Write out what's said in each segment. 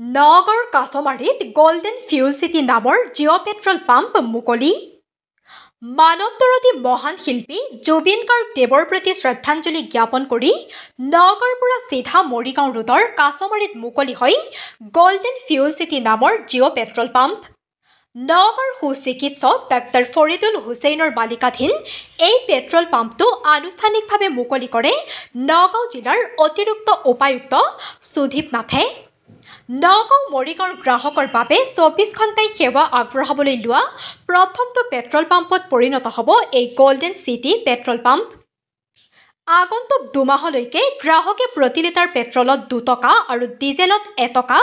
নগৰ কাছমাৰীত golden fuel city নামৰ Jio' petrol pump মুকলি। মানৱতৰদী মহান শিল্পী জুবিন গাৰ্গদেৱৰ প্ৰতি শ্ৰদ্ধাঞ্জলি জ্ঞাপন কৰি নগৰৰ পৰা চিধা মৰিগাঁও ৰোডৰ কাছমাৰীত মুকলি হয় গোল্ডেন ফিউল চিটি নামৰ জিঅ' পেট্ৰল পাম্প। নগৰ সুচিকিৎসক ডাক্তৰ ফৰিদুল হুছেইনৰ মালিকাধীন এই পেট্ৰল পাম্পটো আনুষ্ঠানিকভাৱে মুকলি কৰে নগাঁও জিলাৰ অতিৰিক্ত উপায়ুক্ত সুদীপ নাথে। নগাঁও মৰিগাঁৱৰ গ্ৰাহকৰ বাবে ২৪ ঘণ্টাই সেৱা আগবঢ়াবলৈ লোৱা প্ৰথমটো পেট্ৰল পাম্পত পৰিণত হ'ব এই গোল্ডেন চিটি পেট্ৰল পাম্প। আগন্তুক দুমাহলৈকে গ্ৰাহকে প্ৰতি লিটাৰ পেট্ৰলত ২ টকা আৰু ডিজেলত ১ টকা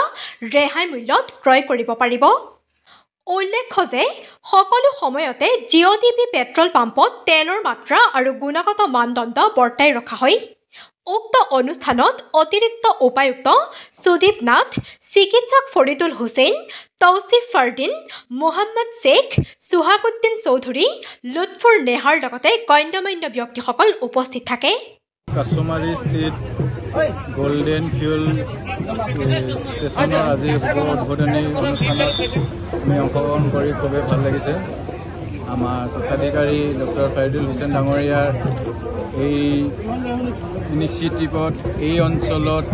ৰেহাই মূল্যত ক্ৰয় কৰিব পাৰিব। উল্লেখ্য যে সকলো সময়তে জিঅ'ডিপি পেট্ৰল পাম্পত তেলৰ মাত্ৰা আৰু গুণগত মানদণ্ড বৰ্তাই ৰখা হয়। উক্ত অনুষ্ঠানত অতিৰিক্ত উপায়ুক্ত সুদীপ নাথ, চিকিৎসক ফৰিদুল হুছেইন, তৌছিফ ফাৰ্দিন, মোহাম্মদ শ্বেখ, সুহাগুদ্দিন চৌধুৰী, লুৎফুৰ নেহাৰ লগতে গণ্যমান্য ব্যক্তিসকল উপস্থিত থাকে। কাছমাৰী স্থিত গোল্ডেন ফিউল ষ্টেচনৰ আজি শুভ উদ্বোধনী অনুষ্ঠানত আমি অংশগ্ৰহণ কৰি খুবেই ভাল লাগিছে। আমাৰ স্বত্বাধিকাৰী ডক্টৰ ফৰিদুল হুছেইন ডাঙৰীয়াৰ এই ইনিচিয়েটিভত এই অঞ্চলত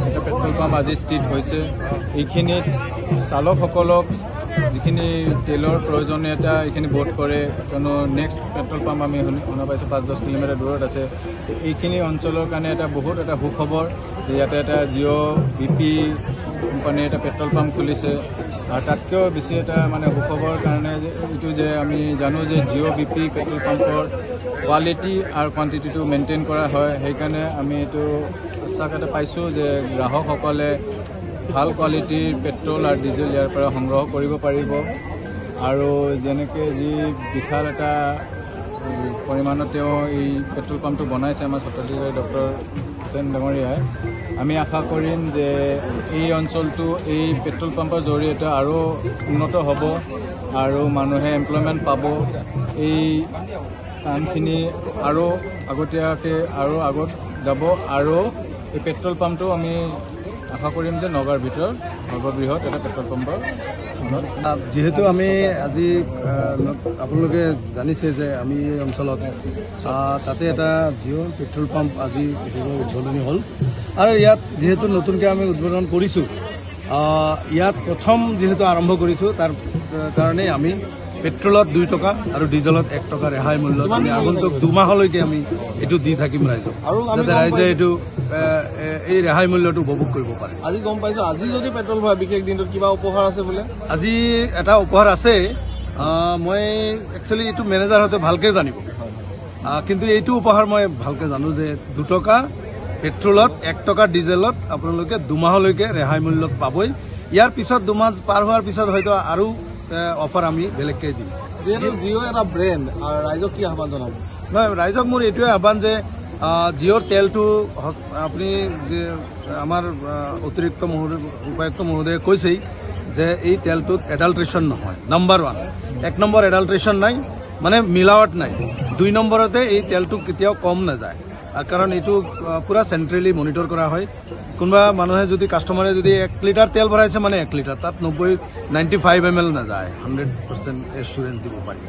এটা পেট্ৰল পাম্প আজি স্থিত হৈছে। এইখিনিত চালকসকলক যিখিনি তেলৰ প্ৰয়োজনীয়তা এইখিনি বোধ কৰে, কিয়নো নেক্সট পেট্ৰল পাম্প আমি শুনা পাইছোঁ ৫-১০ কিলোমিটাৰ দূৰত আছে। এইখিনি অঞ্চলৰ কাৰণে এটা বহুত এটা সুখবৰ যে ইয়াতে এটা জিঅ'বিপি কোম্পানীৰ এটা পেট্ৰল পাম্প খুলিছে। আৰু তাতকৈও বেছি এটা মানে সুখবৰ কাৰণে এইটো যে আমি জানো যে জিঅ'বিপি পেট্ৰল পাম্পৰ কোৱালিটি আৰু কোৱান্টিটিটো মেইনটেইন কৰা হয়। সেইকাৰণে আমি এইটো আশ্বাস পাইছোঁ যে গ্ৰাহকসকলে ভাল কোৱালিটিৰ পেট্ৰল আৰু ডিজেল ইয়াৰ পৰা সংগ্ৰহ কৰিব পাৰিব। আৰু যেনেকৈ যি বিশাল এটা পৰিমাণত তেওঁ এই পেট্ৰল পাম্পটো বনাইছে আমাৰ স্বত্বাধিকাৰী ডক্টৰ হুছেইন ডাঙৰীয়াই, আমি আশা কৰিম যে এই অঞ্চলটো এই পেট্ৰল পাম্পৰ জৰিয়তে আৰু উন্নত হ'ব আৰু মানুহে এমপ্লয়মেণ্ট পাব। এই স্থানখিনি আৰু আগতীয়াকৈ আৰু আগত যাব আৰু এই পেট্ৰল পাম্পটো আমি আশা কৰিম যে নগাঁৱৰ ভিতৰত সৰ্ববৃহৎ এটা পেট্ৰল পাম্পৰ। যিহেতু আমি আজি আপোনালোকে জানিছে যে আমি এই অঞ্চলত তাতে এটা জিঅ' পেট্ৰল পাম্প আজি উদ্বোধনী হ'ল আৰু ইয়াত যিহেতু নতুনকৈ আমি উদ্বোধন কৰিছোঁ, ইয়াত প্ৰথম যিহেতু আৰম্ভ কৰিছোঁ তাৰ কাৰণে আমি পেট্ৰলত ২ টকা আৰু ডিজেলত ১ টকা ৰেহাই মূল্যত আমি আগন্তুক দুমাহলৈকে আমি এইটো দি থাকিম ৰাইজক, যাতে ৰাইজে এইটো এই ৰেহাই মূল্যটো উপভোগ কৰিব পাৰে। আজি গম পাইছোঁ আজি যদি পেট্ৰল ভৰাই বিশেষ দিনটোত কিবা উপহাৰ আছে বোলে। আজি এটা উপহাৰ আছে, মই একচুৱেলি এইটো মেনেজাৰহঁতে ভালকৈ জানিব, কিন্তু এইটো উপহাৰ মই ভালকৈ জানো যে ২ টকা পেট্ৰলত ১ টকা ডিজেলত আপোনালোকে দুমাহলৈকে ৰেহাই মূল্যত পাবই। ইয়াৰ পিছত দুমাহ পাৰ হোৱাৰ পিছত হয়তো আৰু অফাৰ আমি বেলেগকৈ দিম। যিহেতু জিঅ' এটা ব্ৰেণ্ড, আৰু ৰাইজক কি আহ্বান জনাব? নহয়, ৰাইজক মোৰ এইটোৱে আহ্বান যে জিঅ'ৰ তেলটো আপুনি যে আমাৰ অতিৰিক্ত উপায়ুক্ত মহোদয়ে কৈছেই যে এই তেলটোত এডাল্ট্ৰেশ্যন নহয়, নম্বৰ 1। ১ নম্বৰ এডাল্ট্ৰেশ্যন নাই, মানে মিলাৱট নাই। ২ নম্বৰতে এই তেলটো কেতিয়াও কম নাযায়, কাৰণ এইটো পূৰা চেণ্ট্ৰেলি মনিটৰ কৰা হয়। কোনোবা মানুহে যদি কাষ্টমাৰে যদি ১ লিটাৰ তেল ভৰাইছে মানে ১ লিটাৰ, তাত 95 ml নাযায়, 100% এছুৰেঞ্চ দিব পাৰি।